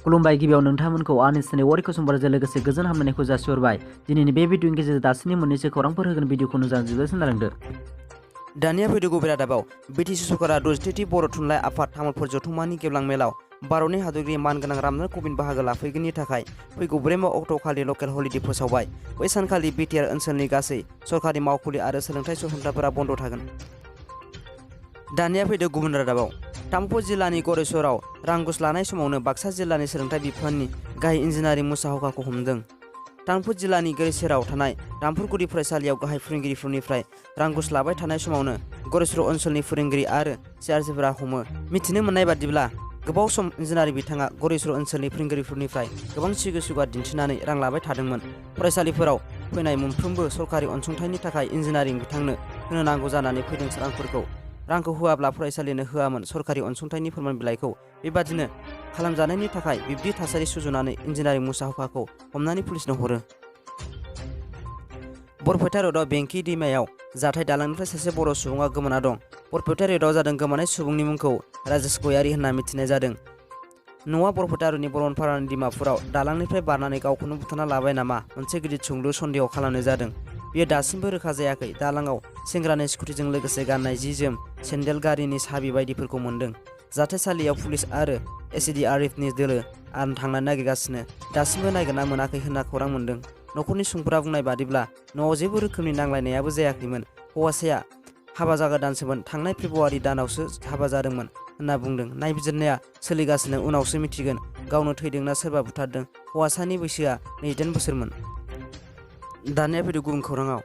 खुलुमबाय गिबियाव नोंथांमोनखौ आंनि चेनेल वारि कुसुमबारजों लोगोसे गोजोन हामलायनायखौ जासिहरबाय। दिनैनि बे भिडिअनि गेजेरजों दासिमनि मोननैसो खौरांफोर होगोन भिडिअखौ जोबोद सोनारदो। दानिया फैदो गुबै रादाबाव बिटिसि सरकारा 63थि बर' थुनलाइ आफाद तामुलपुर जथुम्मानि गेवलां मेलाव भारतनि हादरगिरि मानगोनां रामनाथ क'विन्द बाहागो लाफैगोननि थाखाय फैगौ 4 अक्ट'खालि लकेल हलिडे फोसावबाय। बै सानखालि बिटिआर ओनसोलनि गासै सरकारि मावखुलि आरो सोलोंथाइ फसंथानफोरा बन्द' थागोन। दानिया फैदो गुबुन रादाबाव तामुलपुर जिल्लानि गरेस्वराव रां घुस लानाय समावनो बाक्सा जिल्लानि सोलोंथाइ बिफाननि गाहाय इन्जिनियारिं मुसाहावखाखौ हमदों। तामुलपुर जिल्लानि गरेस्वराव थानाय रामपुर गुदि फरायसालियाव गाहाय फोरोंगिरिफोरनिफ्राय रां घुस लाबाय थानाय समावनो गरेस्वर ओनसोलनि फोरोंगिरि आरो सिआरसिफोरा हमो। मिथिनो मोननाय बादिब्ला गोबाव सम इन्जिनियारिं बिथाङा गरेस्वर ओनसोलनि फोरोंगिरिफोरनिफ्राय गोबां सिगु-सिगा दिन्थिनानै रां लाबाय थादोंमोन। फरायसालिफोराव फैनाय मोनफ्रोमबो सरकारि अनसुंथाइनि थाखाय इन्जिनियारिं बिथांनो होनो नांगौ जानानै फैदों। रांखौ होआब्ला फरायसालिनो होआमोन सरकारि अनसुंथाइनि फोरमान बिलाइखौ। बेबादिनो खालामजानायनि थाखाय बिब्दि थासारि सुजुनानै इन्जिनियारिं मुसाहावखाखौ हमनानै पुलिसनो हरो। बरपेटा रोडआव बेंकि दैमायाव जाथाय दालांनिफ्राय सासे बर' सुबुङा गोमाना दं। बरपेटा रोडआव जादों। गोमानाय सुबुंनि मुंखौ राजेश गयारि होनना मिथिनाय जादों। न'आ बरपेटा रोडनि बरनपारानि डिमापुराव दालांनिफ्राय बारनानै गावखौनो बुथारना लाबाय नामा मोनसे गिदिर सोंलु सन्देह खालामनाय जादों। बेयो दासिमबो रोखा जायाखै। दालांआव सेंग्रानि स्कुटिजों लोगोसे गाननाय जि-जोम, सेन्देल, गारिनि साबि बायदिफोरखौ मोन्दों। जाथायसालियाव पुलिस आरो एसडिआरएफनि दोलो थांनानै नागिरगासिनो। दासिमबो नागिरना मोनाखै होनना खौरां मोन्दों। न'खरनि सुबुंफोरा बुंनाय बादिब्ला न'आव जेबो रोखोमनि नांलायनायाबो जायाखैमोन। हौवासाया हाबा जागोदानसोमोन। थांनाय फेब्रुवारि दानावसो हाबा जादोंमोन होनना बुंदों। नायबिजिरनाया सोलिगासिनो, उनावसो मिथिगोन गावनो थैदोंना सोरबा बुथारदों। हौवासानि बैसोआ 28 बोसोरमोन। दानिया फैदो गुबुन खौराङाव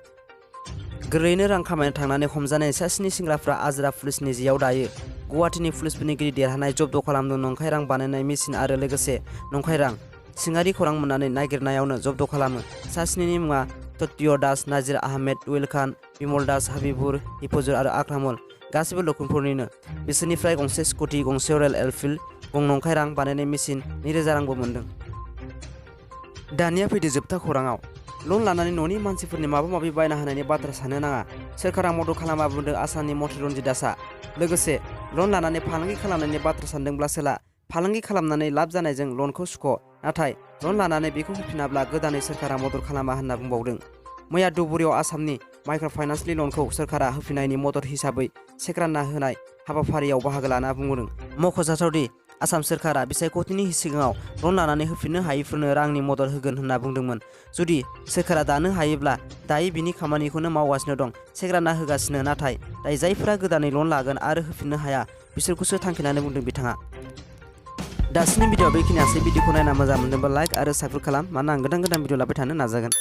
गोरलैयैनो रां खामायनो थांनानै हमजानाय सा 7 सेंग्राफ्रा आजरा पुलिसनि जेआव दायो। गुवाहाटीनि पुलिसफोरनि गिदिर देरहानाय जब्द खालामदों नंखाय रां बानायनाय मेसिन आरो लोगोसे नंखाय रां। सिङारि खौरां मोननानै नागिरनायावनो जब्द खालामो। सा 7नि मुङा तत्य दास, नाजिर आहमेद, टुवेल खान, बिमल दास, हाबिबुर, हिफजुर आरो आक्रामल। गासिबो लखिमपुरनिनो। बिसोरनिफ्राय गंसे स्कुटि, गंसे रयेल एनफिल्ड, नंखाय रां बानायनाय मेसिन, 2000 रांबो मोन्दों। दानिया फैदो जोबथा खौराङाव लन लानानै न'नि मानसिफोरनि माबा माबि बायना होनायनि बाथ्रा साननो नाङा। सोरखारा मदद खालामा बुंदों आसामनि मन्थ्रि रन्जित दासआ। लोगोसे लन लानानै फालांगि खालामनायनि बाथ्रा सानदोंब्ला सोला। फालांगि खालामनानै लाब जानायजों लनखौ सुख'। नाथाय लन लानानै बेखौ होफिनाब्ला गोदानै सोरखारा मदद खालामा होनना बुंबावदों। मैया धुबुरीआव आसामनि माइक्र' फाइनान्सनि लनखौ सोरखारा होफिननायनि मदद हिसाबै चेक रानना होनाय हाबाफारियाव बाहागो लाना बुंदों। मख'जाथावदि आसाम सोरखारा बिसायख'थिनि सिगाङाव लन लानानै होफिननो हायैफोरनो रांनि मदद होगोन होनना बुंदोंमोन। जुदि सोरखारा दानो हायोब्ला दायो बिनि खामानिखौनो मावगासिनो दं, चेक रानना होगासिनो। नाथाय दायो जायफोरा गोदानै लन लागोन आरो होफिननो हाया बिसोरखौसो थांखिनानै बुंदों बिथाङा। दासिमनि भिडिअ बेखिनियासै। भिडिअखौ नायना मोजां मोनदोंबा लाइक आरो साबस्क्राइब खालाम, मानोना आं गोदान भिडिअ लाबाय थानो नाजागोन।